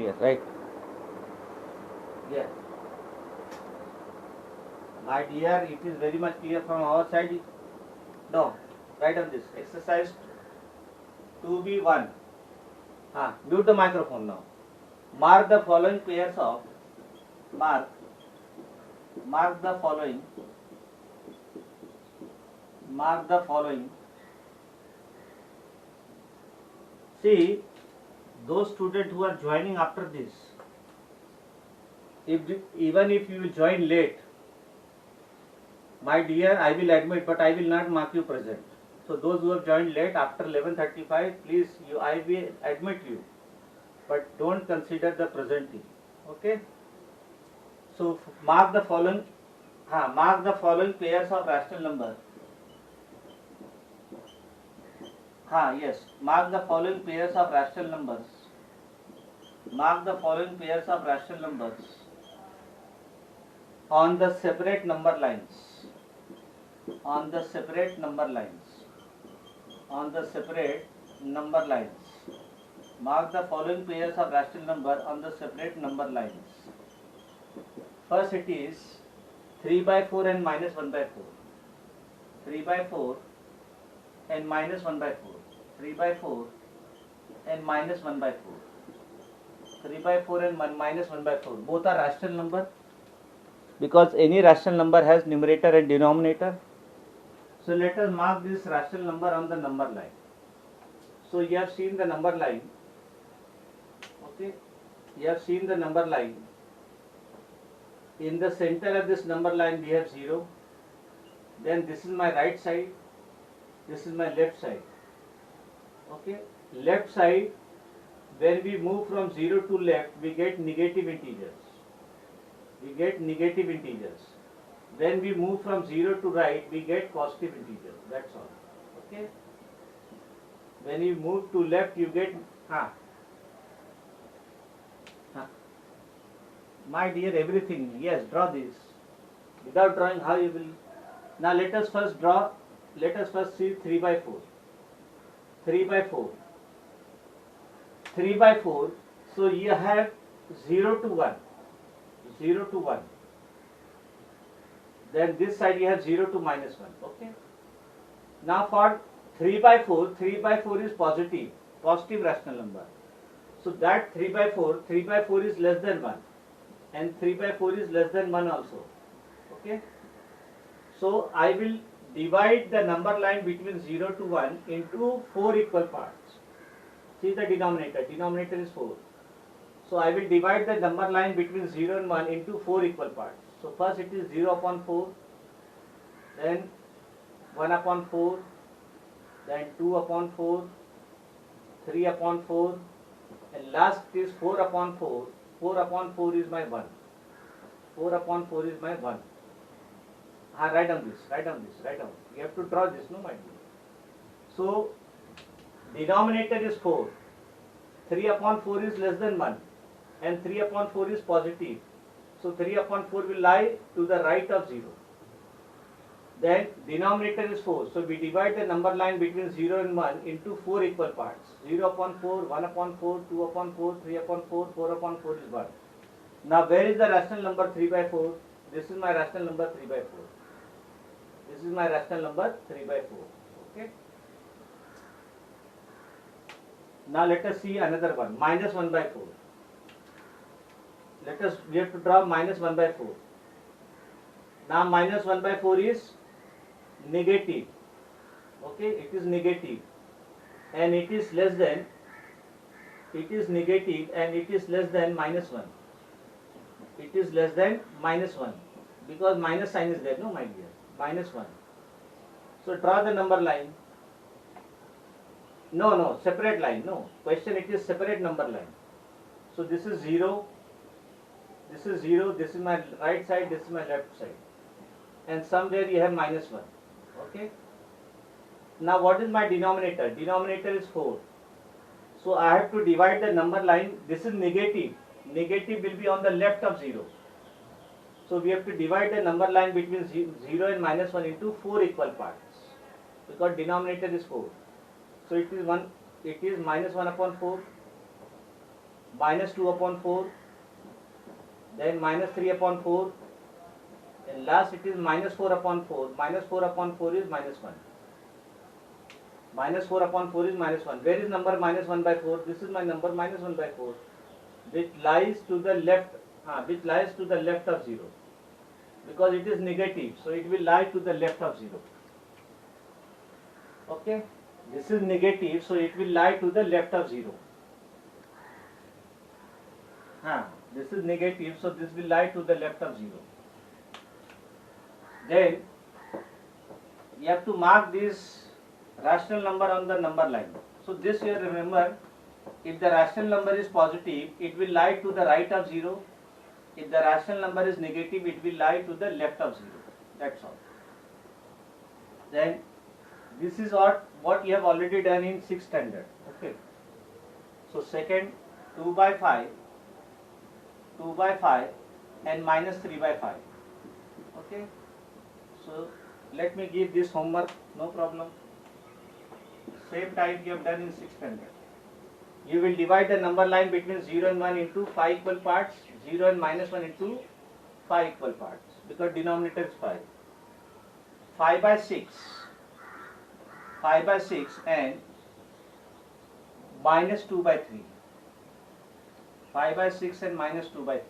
Here, right? Yes. My dear, it is very much clear from our side. No. Write on this. Exercise 2B1. Mute the microphone now. Mark the following pairs of mark the following see those students who are joining after this, even if you join late, my dear, I will admit, but I will not mark you present. So those who have joined late after 11:35, please, I will admit you, but don't consider the presenting. Okay? So mark the following pairs of rational numbers. Yes, mark the following pairs of rational numbers. Mark the following pairs of rational numbers on the separate number lines. On the separate number lines. Mark the following pairs of rational number on the separate number lines. First it is 3 by 4 and minus 1 by 4. 3 by 4 and minus 1 by 4. 3 by 4 and minus 1 by 4. 3 by 4 and minus 1 by 4. Both are rational number, because any rational number has numerator and denominator. So let us mark this rational number on the number line. So you have seen the number line. Okay, you have seen the number line. In the center of this number line we have 0. Then this is my right side, this is my left side. Okay, left side, when we move from 0 to left, we get negative integers. When we move from 0 to right, we get positive integers. That's all. Okay. When you move to left, you get my dear, everything. Yes, draw this. Without drawing, how you will? Now let us first draw. Let us first see 3 by 4. 3 by 4. 3 by 4. So you have 0 to 1. 0 to 1. Then this side you have 0 to minus 1. Okay. Now for 3 by 4, 3 by 4 is positive rational number. So that 3 by 4 is less than 1. And 3 by 4 is less than 1 also. Okay. So I will divide the number line between 0 to 1 into 4 equal parts. See the denominator. Denominator is 4. So I will divide the number line between 0 and 1 into 4 equal parts. So first it is 0 upon 4, then 1 upon 4, then 2 upon 4, 3 upon 4, and last is 4 upon 4. 4 upon 4 is my 1. 4 upon 4 is my 1. Write down this. You have to draw this, no, my dear. So denominator is 4. 3 upon 4 is less than 1. And 3 upon 4 is positive. So 3 upon 4 will lie to the right of 0. Then denominator is 4. So we divide the number line between 0 and 1 into 4 equal parts. 0 upon 4, 1 upon 4, 2 upon 4, 3 upon 4, 4 upon 4 is 1. Now where is the rational number 3 by 4? This is my rational number 3 by 4. This is my rational number 3 by 4. Okay. Now let us see another one. Minus 1 by 4. We have to draw minus 1 by 4. Now minus 1 by 4 is negative. Okay, it is negative. And it is less than, minus 1. It is less than minus 1. Because minus sign is there, no, my dear. Minus 1. So draw the number line. No, separate line. No. Question, it is separate number line. So this is 0. This is 0. This is my right side. This is my left side. And somewhere you have minus 1. Okay. Now what is my denominator? Denominator is 4. So I have to divide the number line. This is negative. Negative will be on the left of 0. So we have to divide the number line between 0 and minus 1 into 4 equal parts. Because denominator is 4. So it is minus 1 upon 4. minus 2 upon 4, then minus 3 upon 4, and last it is minus 4 upon 4. Minus 4 upon 4 is minus 1. Minus 4 upon 4 is minus 1. Where is number minus 1 by 4? This is my number minus 1 by 4, which lies to the left, of 0, because it is negative, so it will lie to the left of 0. Okay, this is negative, so it will lie to the left of 0. This is negative, so this will lie to the left of 0. Then you have to mark this rational number on the number line. So this you remember, if the rational number is positive, it will lie to the right of 0. If the rational number is negative, it will lie to the left of 0. That's all. Then this is what you have already done in 6th standard. Okay. So second, 2 by 5, and minus 3 by 5. Okay. So let me give this homework, no problem. Same type you have done in 6th standard. You will divide the number line between 0 and 1 into 5 equal parts, 0 and minus 1 into 5 equal parts, because denominator is 5. 5 by 6 and minus 2 by 3. 5 by 6 and minus 2 by 3.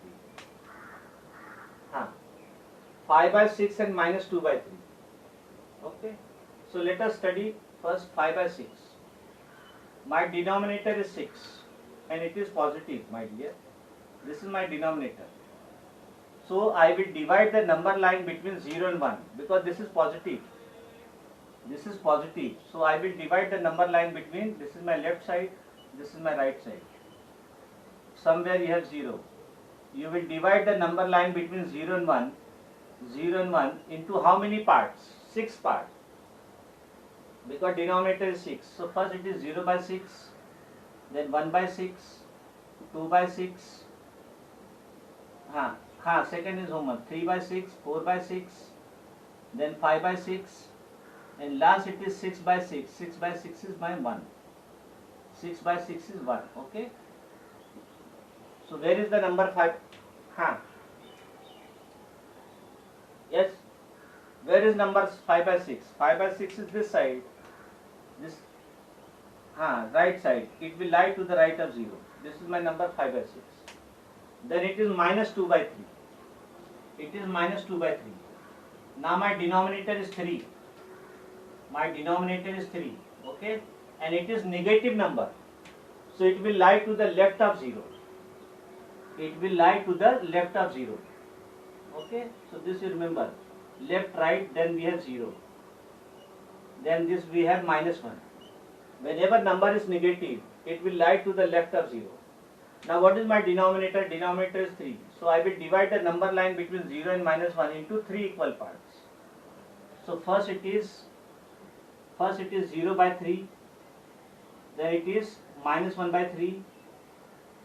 5 by 6 and minus 2 by 3. Okay. So let us study first 5 by 6. My denominator is 6 and it is positive, my dear. This is my denominator. So I will divide the number line between 0 and 1, because this is positive. This is positive. So I will divide the number line between, this is my left side, this is my right side. Somewhere you have 0. You will divide the number line between 0 and 1, into how many parts? 6 parts. Because denominator is 6. So first it is 0 by 6, then 1 by 6, 2 by 6. Second is homework. 3 by 6, 4 by 6, then 5 by 6, and last it is 6 by 6. 6 by 6 is my 1. 6 by 6 is 1. Okay. So where is the number 5? Yes. Where is number 5 by 6? 5 by 6 is this side. This right side. It will lie to the right of 0. This is my number 5 by 6. Then it is minus 2 by 3. It is minus 2 by 3. Now my denominator is 3. My denominator is 3. Okay. And it is negative number. So it will lie to the left of 0. It will lie to the left of 0. Okay. So this you remember. Left, right, then we have 0. Then this we have minus 1. Whenever number is negative, it will lie to the left of 0. Now what is my denominator? Denominator is 3. So I will divide the number line between 0 and minus 1 into 3 equal parts. So first it is 0 by 3, then it is minus 1 by 3,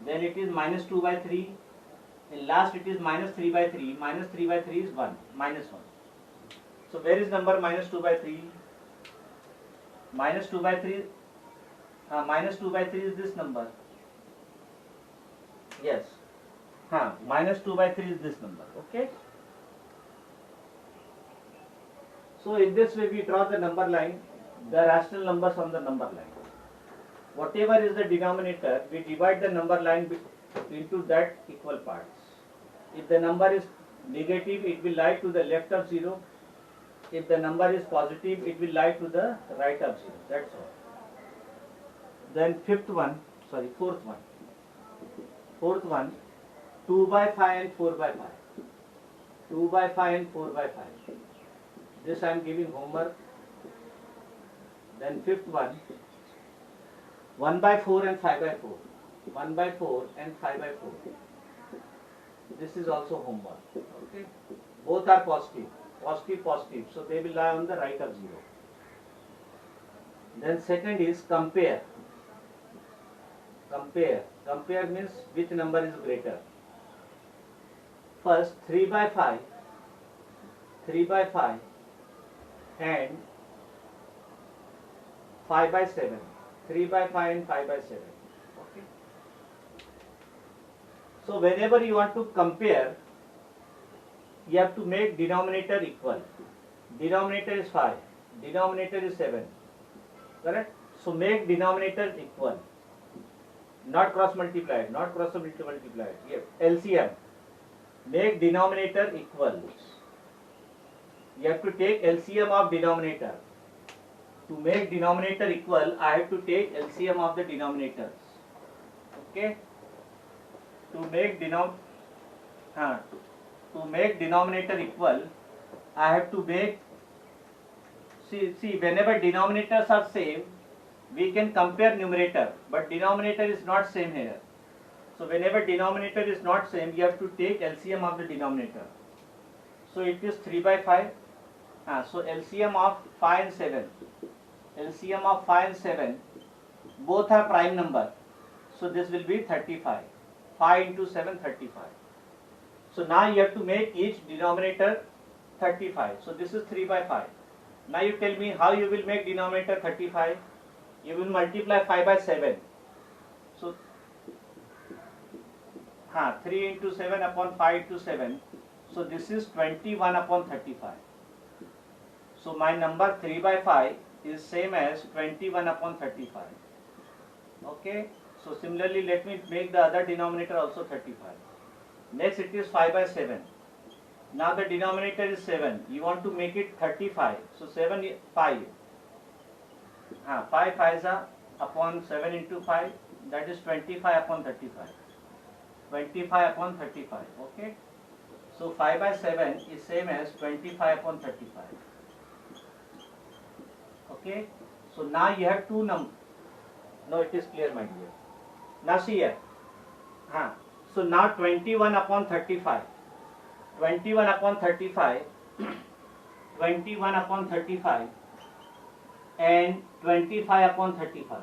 then it is minus 2 by 3, and last it is minus 3 by 3. Minus 3 by 3 is 1, minus 1. So where is number minus 2 by 3? Minus 2 by 3, minus 2 by 3 is this number. Yes. Minus 2 by 3 is this number. Okay. So in this way we draw the number line, the rational numbers on the number line. Whatever is the denominator, we divide the number line into that equal parts. If the number is negative, it will lie to the left of 0. If the number is positive, it will lie to the right of 0. That's all. Then fourth one, 2 by 5 and 4 by 5. 2 by 5 and 4 by 5. This I am giving homework. Then fifth one, 1 by 4 and 5 by 4. 1 by 4 and 5 by 4. This is also homework. Okay. Both are positive. Positive. So they will lie on the right of 0. Then second is compare. Compare means which number is greater. First 3 by 5 and 5 by 7. 3 by 5 and 5 by 7. Okay. So whenever you want to compare, you have to make denominator equal. Denominator is 5, denominator is 7, correct? So make denominator equal, not cross multiplied, not cross multiplied. Yes. LCM, make denominator equal. You have to take LCM of denominator. To make denominator equal, I have to take LCM of the denominators. Okay? To make denominator equal, I have to make, see whenever denominators are same, we can compare numerator, but denominator is not same here. So whenever denominator is not same, you have to take LCM of the denominator. So it is 3 by 5. So LCM of 5 and 7. LCM of 5 and 7, both are prime number. So this will be 35. 5 into 7, 35. So now you have to make each denominator 35. So this is 3 by 5. Now you tell me how you will make denominator 35. You will multiply 5 by 7. So 3 into 7 upon 5 into 7. So this is 21 upon 35. So my number 3 by 5 is same as 21 upon 35. Okay. So similarly, let me make the other denominator also 35. Next it is 5 by 7. Now the denominator is 7. You want to make it 35. So 7, 5. 5 5s are upon 7 into 5. That is 25 upon 35. 25 upon 35. Okay. So 5 by 7 is same as 25 upon 35. Okay. So now you have two numbers. No, it is clear, my dear. Now see here. So now 21 upon 35. 21 upon 35. 21 upon 35. And 25 upon 35.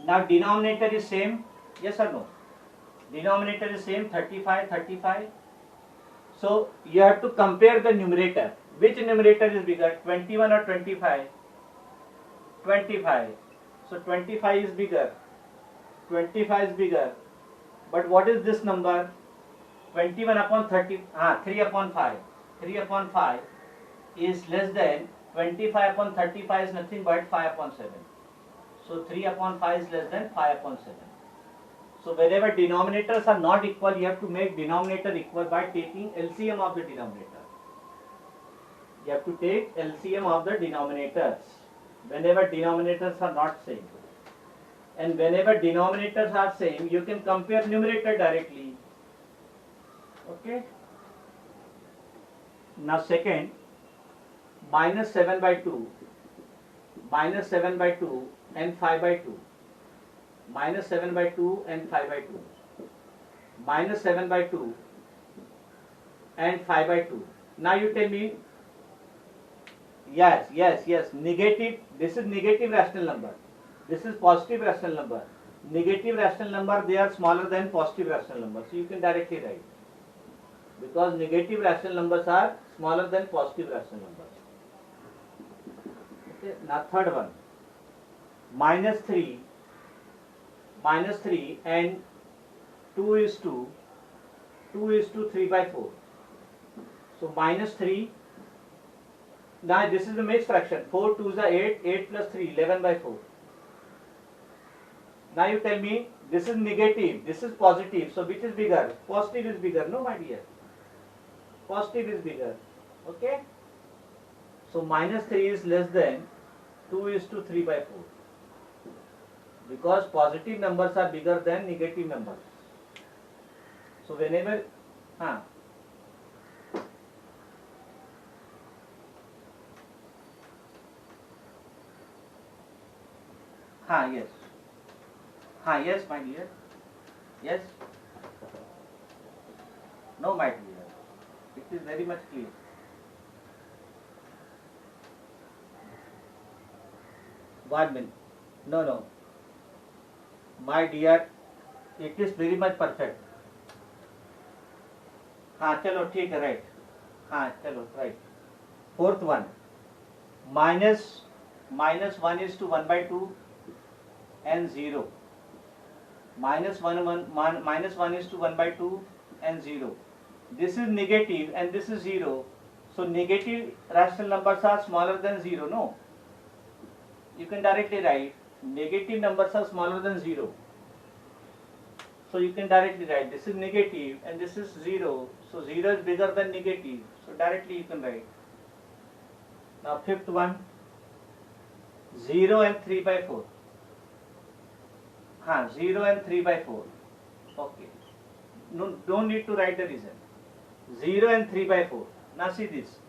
Now denominator is same. Yes or no? Denominator is same, 35, 35. So you have to compare the numerator. Which numerator is bigger, 21 or 25? 25. So 25 is bigger. 25 is bigger. But what is this number? 21 upon 30, 3 upon 5. 3 upon 5 is less than 25 upon 35 is nothing but 5 upon 7. So 3 upon 5 is less than 5 upon 7. So wherever denominators are not equal, you have to make denominator equal by taking LCM of the denominator. You have to take LCM of the denominators whenever denominators are not same. And whenever denominators are same, you can compare numerator directly. Okay. Now second, minus 7 by 2, minus 7 by 2 and 5 by 2. Minus 7 by 2 and 5 by 2. Minus 7 by 2 and 5 by 2. Now you tell me, yes, negative, this is negative rational number. This is positive rational number. Negative rational number, they are smaller than positive rational number. So you can directly write. Because negative rational numbers are smaller than positive rational numbers. Okay. Now third one, minus 3 and 2 is to 3 by 4. So minus 3, now this is the mixed fraction, 4 2s are 8, 8 plus 3, 11 by 4. Now you tell me, this is negative, this is positive, so which is bigger? Positive is bigger, no my dear. Positive is bigger, okay? So minus 3 is less than 2 is to 3 by 4. Because positive numbers are bigger than negative numbers. So whenever, yes. Yes, my dear. Yes. No, my dear. It is very much clear. One minute. No. My dear, it is very much perfect. चलो ठीक है, right. चलो right. Fourth one, minus 1 is to 1 by 2 and 0. minus 1 is to 1 by 2 and 0. This is negative and this is 0. So negative rational numbers are smaller than 0, no? You can directly write negative numbers are smaller than 0. So you can directly write this is negative and this is 0. So 0 is bigger than negative. So directly you can write. Now fifth one, 0 and 3 by 4. 0 and 3 by 4. Okay. No, don't need to write the reason. 0 and 3 by 4. Now see this.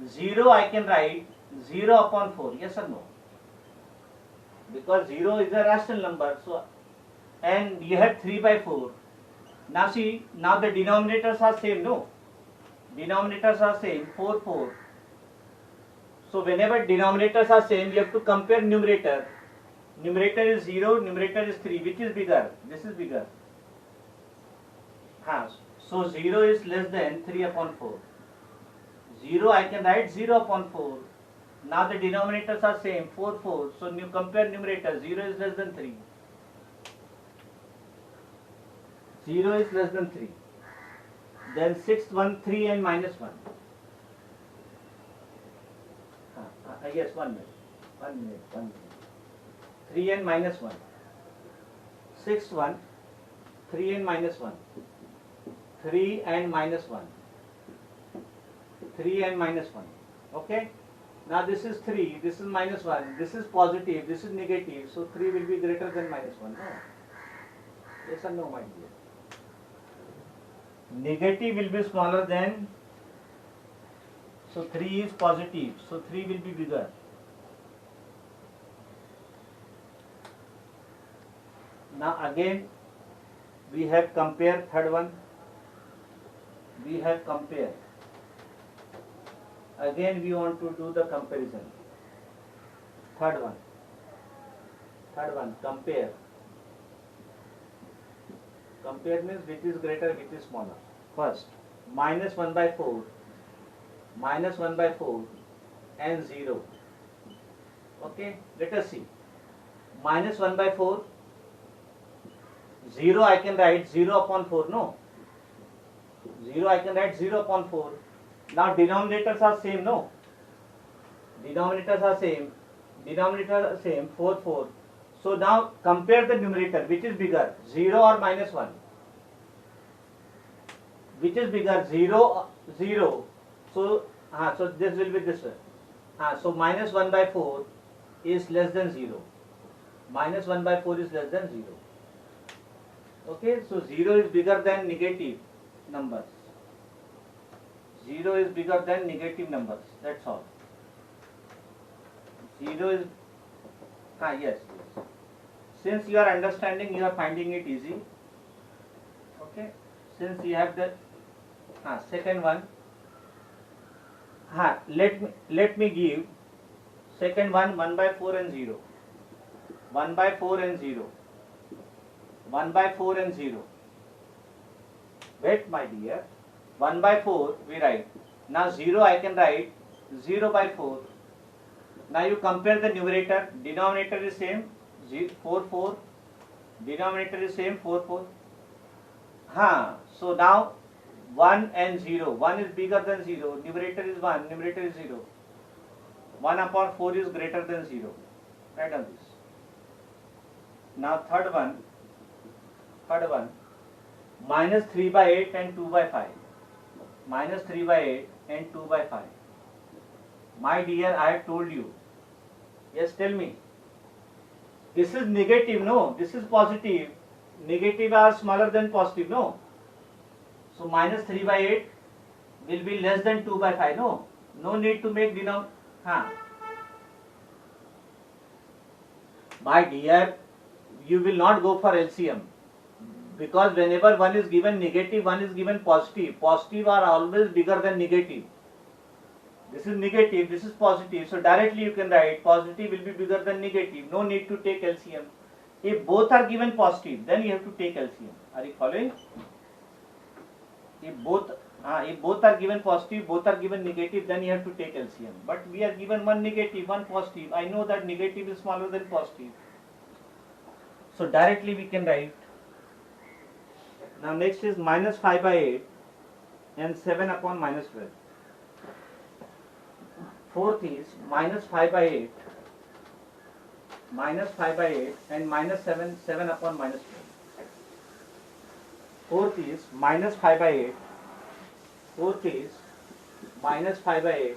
0 I can write 0 upon 4. Yes or no? Because 0 is a rational number. So, and you have 3 by 4. Now see, now the denominators are same, no? Denominators are same, 4, 4. So whenever denominators are same, you have to compare numerator. Numerator is 0, numerator is 3. Which is bigger? This is bigger. So 0 is less than 3 upon 4. 0 I can write 0 upon 4. Now the denominators are same, 4, 4. So you compare numerator, 0 is less than 3. 0 is less than 3. Then sixth one, 3 and minus 1. Yes, 1 minute. 1 minute, 1 minute. 3 and minus 1. Sixth one, 3 and minus 1. 3 and minus 1. 3 and minus 1. Okay? Now this is 3, this is minus 1, this is positive, this is negative. So 3 will be greater than minus 1. No? Yes or no, my dear? Negative will be smaller than, so 3 is positive, so 3 will be bigger. Now again we have compare third one. We have compare. Again we want to do the comparison. Third one, compare. Compare means which is greater, which is smaller. First, minus 1 by 4 and 0. Okay, let us see. Minus 1 by 4, 0 I can write 0 upon 4, no? 0 I can write 0 upon 4. Now denominators are same, no? Denominators are same, 4, 4. So now compare the numerator, which is bigger, 0 or minus 1? Which is bigger, 0, 0. So, so this will be this way. So minus 1 by 4 is less than 0. Minus 1 by 4 is less than 0. Okay, so 0 is bigger than negative numbers. 0 is bigger than negative numbers. That's all. 0 is, yes. Since you are understanding, you are finding it easy. Okay. Since you have the second one. Let me give second one 1 by 4 and 0. 1 by 4 and 0. 1 by 4 and 0. Wait, my dear. 1 by 4 we write. Now 0 I can write 0 by 4. Now you compare the numerator. Denominator is same 4 4. Denominator is same 4 4. So now 1 and 0. 1 is bigger than 0. Numerator is 1. Numerator is 0. 1 upon 4 is greater than 0. Write on this. Now third one. Minus 3 by 8 and 2 by 5. Minus 3 by 8 and 2 by 5. My dear, I have told you. Yes, tell me. This is negative, no? This is positive. Negative are smaller than positive, no? So minus 3 by 8 will be less than 2 by 5, no? No need to make denominator. My dear, you will not go for LCM. Because whenever one is given negative, one is given positive. Positive are always bigger than negative. This is negative, this is positive. So directly you can write positive will be bigger than negative. No need to take LCM. If both are given positive, then you have to take LCM. Are you following? If both are given positive, both are given negative, then you have to take LCM. But we are given one negative, one positive. I know that negative is smaller than positive. So directly we can write Now next is minus 5 by 8 and 7 upon minus 12. Fourth is minus 5 by 8, and minus 7 upon minus 12. Fourth is minus 5 by 8. Fourth is minus 5 by 8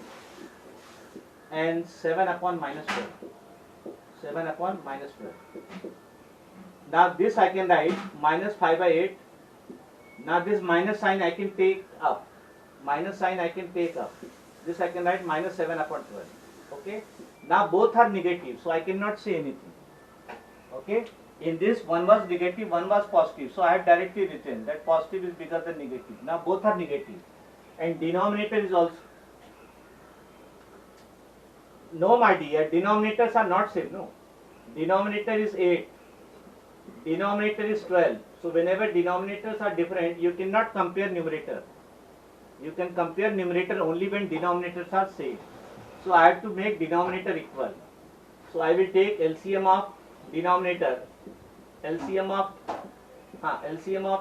and 7 upon minus 12. 7 upon minus 12. Now this I can write minus 5 by 8. Now this minus sign I can take up. Minus sign I can take up. This I can write minus 7 upon 12. Okay. Now both are negative, so I cannot say anything. Okay. In this, one was negative, one was positive. So I have directly written that positive is bigger than negative. Now both are negative. And denominator is also. No, my dear, denominators are not same. No. Denominator is 8. Denominator is 12. So whenever denominators are different, you cannot compare numerator. You can compare numerator only when denominators are same. So I have to make denominator equal. So I will take LCM of denominator. LCM of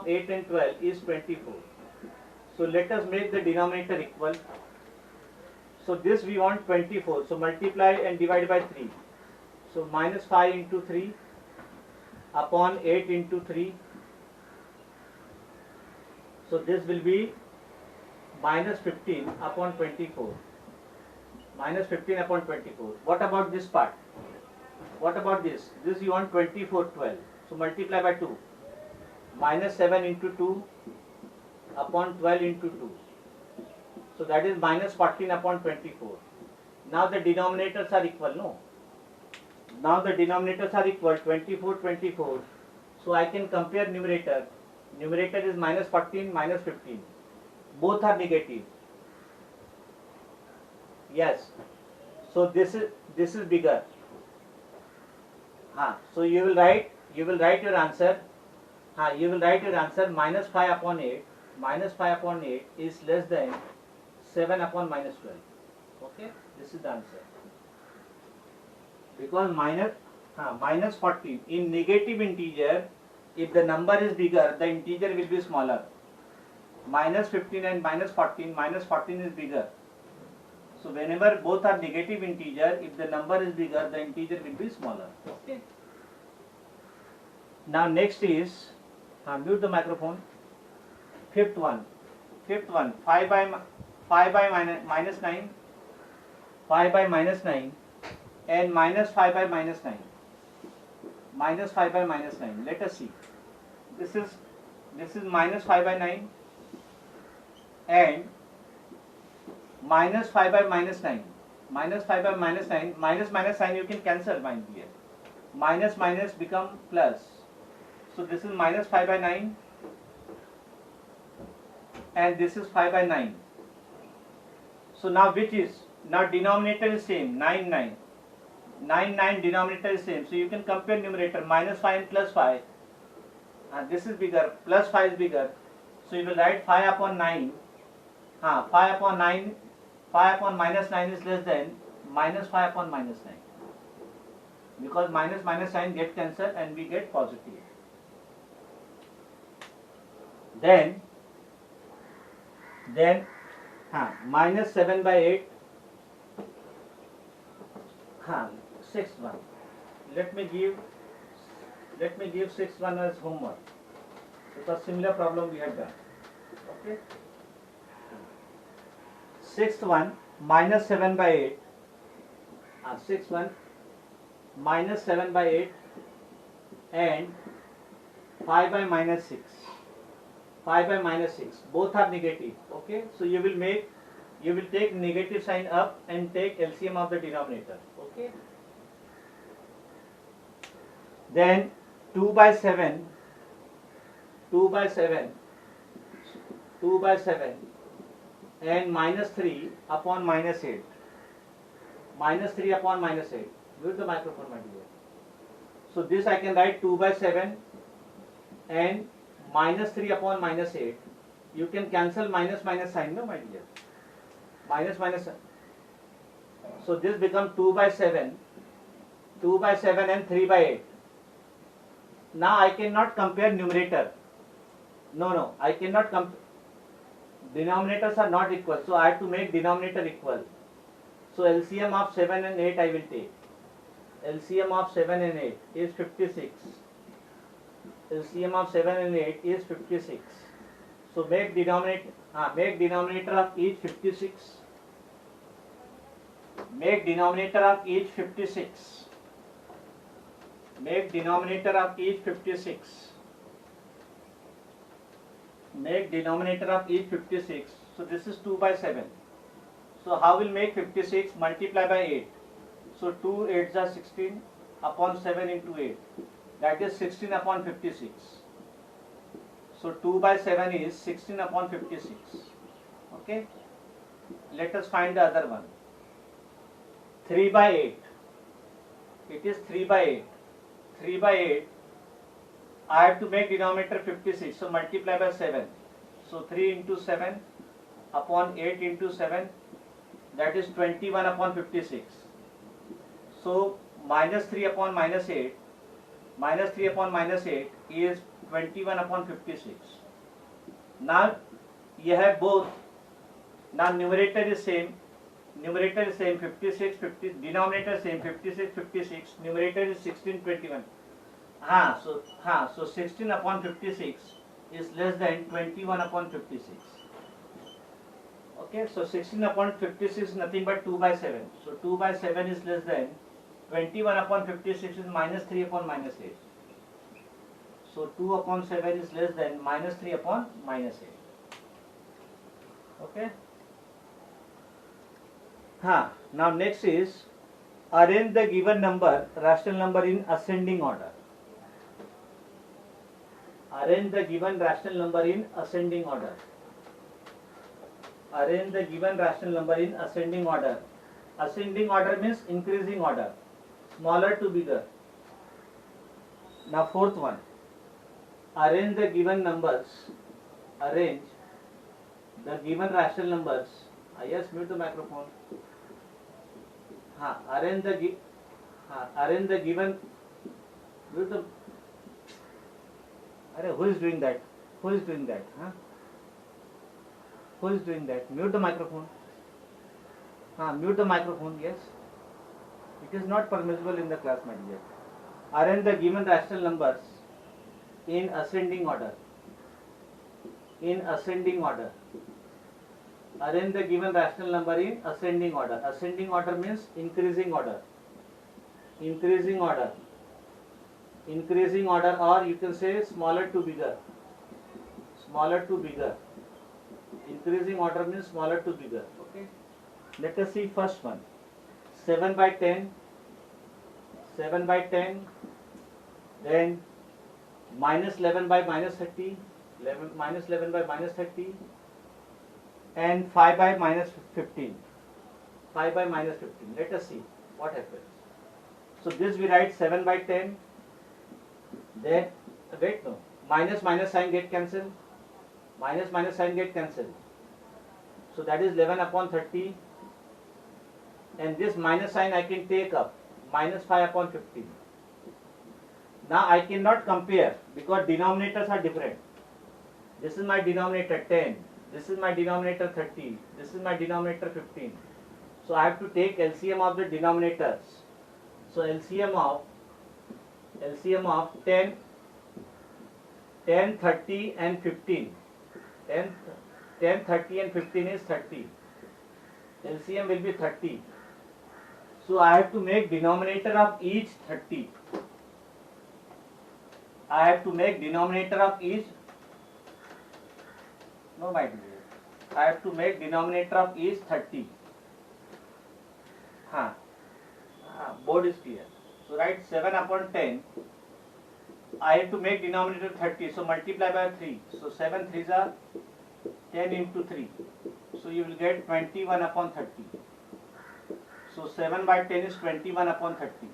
8 and 12 is 24. So let us make the denominator equal. So this we want 24. So multiply and divide by 3. So minus 5 into 3 upon 8 into 3. So this will be minus 15 upon 24. Minus 15 upon 24. What about this part? What about this? This you want 24, 12. So multiply by 2. Minus 7 into 2 upon 12 into 2. So that is minus 14 upon 24. Now the denominators are equal, no? Now the denominators are equal, 24, 24. So I can compare numerator. Numerator is minus 14, minus 15. Both are negative. Yes. So this is bigger. So you will write your answer. You will write your answer minus 5 upon 8. Minus 5 upon 8 is less than 7 upon minus 12. Okay, this is the answer. Because minus 14 in negative integer, if the number is bigger, the integer will be smaller. Minus 15 and minus 14 is bigger. So whenever both are negative integer, if the number is bigger, the integer will be smaller. Okay. Now next is, mute the microphone. Fifth one, 5 by minus 9, 5 by minus 9 and minus 5 by minus 9. Minus 5 by minus 9. Let us see. This is minus 5 by 9 and minus 5 by minus 9. Minus 5 by minus 9. Minus sign you can cancel, mind dear. Minus become plus. So this is minus 5 by 9 and this is 5 by 9. So now which is? Now denominator is same, 9 denominator is same. So you can compare numerator, minus 5 and plus 5. This is bigger, plus 5 is bigger. So you will write 5 upon 9. 5 upon 9, 5 upon minus 9 is less than minus 5 upon minus 9. Because minus sign get cancelled and we get positive. Then minus 7 by 8. Sixth one. Let me give sixth one as homework, because similar problem we had done. Okay. Sixth one, minus 7 by 8. Sixth one, minus 7 by 8 and 5 by minus 6. 5 by minus 6. Both are negative. Okay. So you will take negative sign up and take LCM of the denominator. Okay. Then 2 by 7 and minus 3 upon minus 8. Minus 3 upon minus 8. Mute the microphone, my dear. So this I can write 2 by 7 and minus 3 upon minus 8. You can cancel minus sign, no, my dear. Minus sign. So this becomes 2 by 7 and 3 by 8. Now I cannot compare numerator. No, I cannot denominators are not equal, so I have to make denominator equal. So LCM of 7 and 8 I will take. LCM of 7 and 8 is 56. LCM of 7 and 8 is 56. So make denominator of each 56. Make denominator of each 56. Make denominator of each 56. Make denominator of each 56. So this is 2 by 7. So how will make 56? Multiply by 8. So 2 8s are 16 upon 7 into 8. That is 16 upon 56. So 2 by 7 is 16 upon 56. Okay. Let us find the other one. 3 by 8. It is 3 by 8. 3 by 8. I have to make denominator 56. So multiply by 7. So 3 into 7 upon 8 into 7. That is 21 upon 56. So minus 3 upon minus 8. Minus 3 upon minus 8 is 21 upon 56. Now you have both. Now numerator is same. Numerator is same 56, 50. Denominator same 56, 56. Numerator is 16, 21. So 16 upon 56 is less than 21 upon 56. Okay, so 16 upon 56 is nothing but 2 by 7. So 2 by 7 is less than 21 upon 56 is minus 3 upon minus 8. So 2 upon 7 is less than minus 3 upon minus 8. Okay. Now next is arrange the given number, rational number in ascending order. Arrange the given rational number in ascending order. Arrange the given rational number in ascending order. Ascending order means increasing order, smaller to bigger. Now fourth one. Arrange the given numbers. Arrange the given rational numbers. Yes, mute the microphone. Arrange the given. Mute the. Who is doing that? Who is doing that? Who is doing that? Mute the microphone. Mute the microphone. Yes. It is not permissible in the class, my dear. Arrange the given rational numbers in ascending order. In ascending order. Arrange the given rational number in ascending order. Ascending order means increasing order. Increasing order. Increasing order, or you can say smaller to bigger. Smaller to bigger. Increasing order means smaller to bigger. Okay. Let us see first one. 7 by 10. 7 by 10. Then minus 11 by minus 30. Minus 11 by minus 30. And 5 by minus 15. 5 by minus 15. Let us see what happens. So this we write 7 by 10. Then minus minus sign get cancelled. Minus minus sign get cancelled. So that is 11 upon 30. And this minus sign I can take up. Minus 5 upon 15. Now I cannot compare because denominators are different. This is my denominator 10. This is my denominator 30. This is my denominator 15. So I have to take LCM of the denominators. So LCM of 10, 30 and 15. 10, 30 and 15 is 30. LCM will be 30. So I have to make denominator of each 30. I have to make denominator of each. No, my dear. I have to make denominator of each 30. Board is clear. So write 7 upon 10. I have to make denominator 30. So multiply by 3. So 7 3s are 10 into 3. So you will get 21 upon 30. So 7 by 10 is 21 upon 30.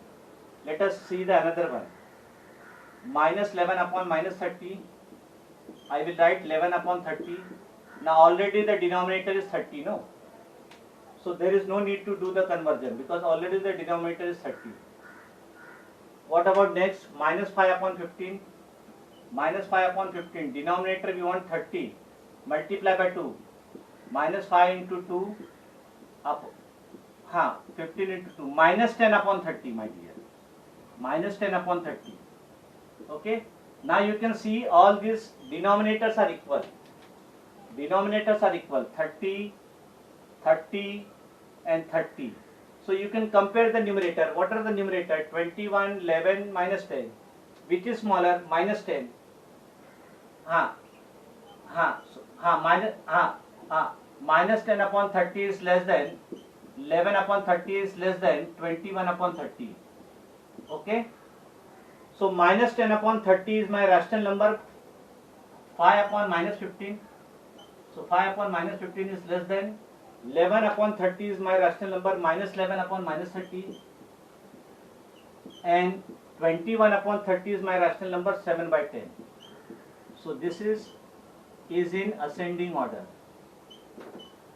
Let us see the another one. Minus 11 upon minus 30. I will write 11 upon 30. Now already the denominator is 30, no? So there is no need to do the conversion because already the denominator is 30. What about next? Minus 5 upon 15. minus 5 upon 15. Denominator we want 30. Multiply by 2. Minus 5 into 2 up. 15 into 2. Minus 10 upon 30, my dear. Minus 10 upon 30. Okay. Now you can see all these denominators are equal. Denominators are equal. 30, 30 and 30. So you can compare the numerator. What are the numerator? 21, 11, minus 10. Which is smaller? Minus 10. Minus 10 upon 30 is less than 11 upon 30 is less than 21 upon 30. Okay. So minus 10 upon 30 is my rational number. 5 upon minus 15. So 5 upon minus 15 is less than 11 upon 30 is my rational number. Minus 11 upon minus 30. And 21 upon 30 is my rational number. 7 by 10. So this is in ascending order.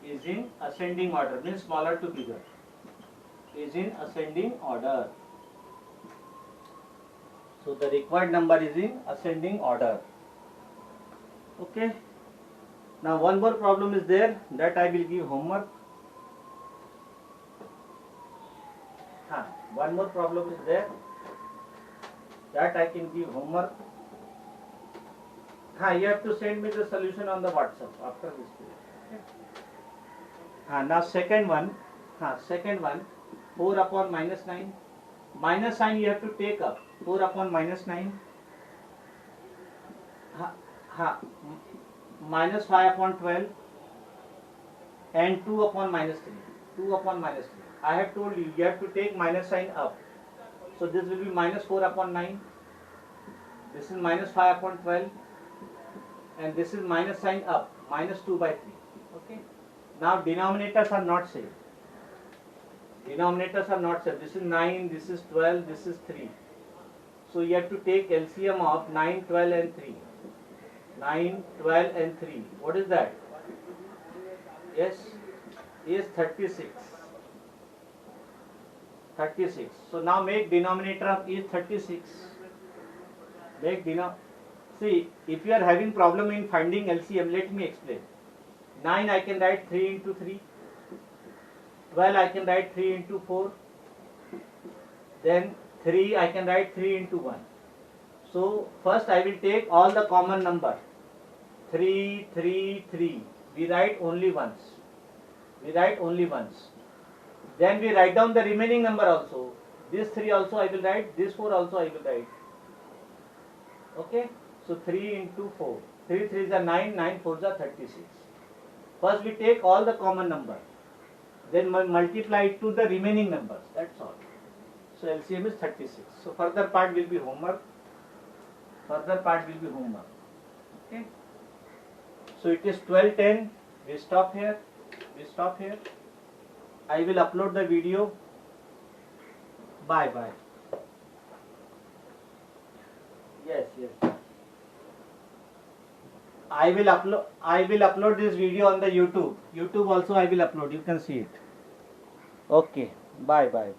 Is in ascending order, means smaller to bigger. Is in ascending order. So the required number is in ascending order. Okay. Now one more problem is there, that I will give homework. One more problem is there, that I can give homework. You have to send me the solution on the WhatsApp after this period. Okay. Now second one, 4 upon minus 9. Minus sign you have to take up. 4 upon minus 9. Minus 5 upon 12. And 2 upon minus 3. 2 upon minus 3. I have told you, you have to take minus sign up. So this will be minus 4 upon 9. This is minus 5 upon 12. And this is minus sign up. Minus 2 by 3. Okay. Now denominators are not same. Denominators are not same. This is 9, this is 12, this is 3. So you have to take LCM of 9, 12 and 3. 9, 12 and 3. What is that? Yes, is 36. 36. So now make denominator of is 36. See, if you are having problem in finding LCM, let me explain. 9 I can write 3 into 3. 12 I can write 3 into 4. Then 3 I can write 3 into 1. So first I will take all the common number. 3, 3, 3. We write only once. Then we write down the remaining number also. This 3 also I will write. This 4 also I will write. Okay. So 3 into 4. 3 3s are 9. 9 4s are 36. First we take all the common number. Then multiply it to the remaining numbers. That's all. So LCM is 36. So further part will be homework. Okay. So it is 12:10. We stop here. I will upload the video. Bye. Yes. I will upload this video on the YouTube. YouTube also I will upload. You can see it. Okay. Bye.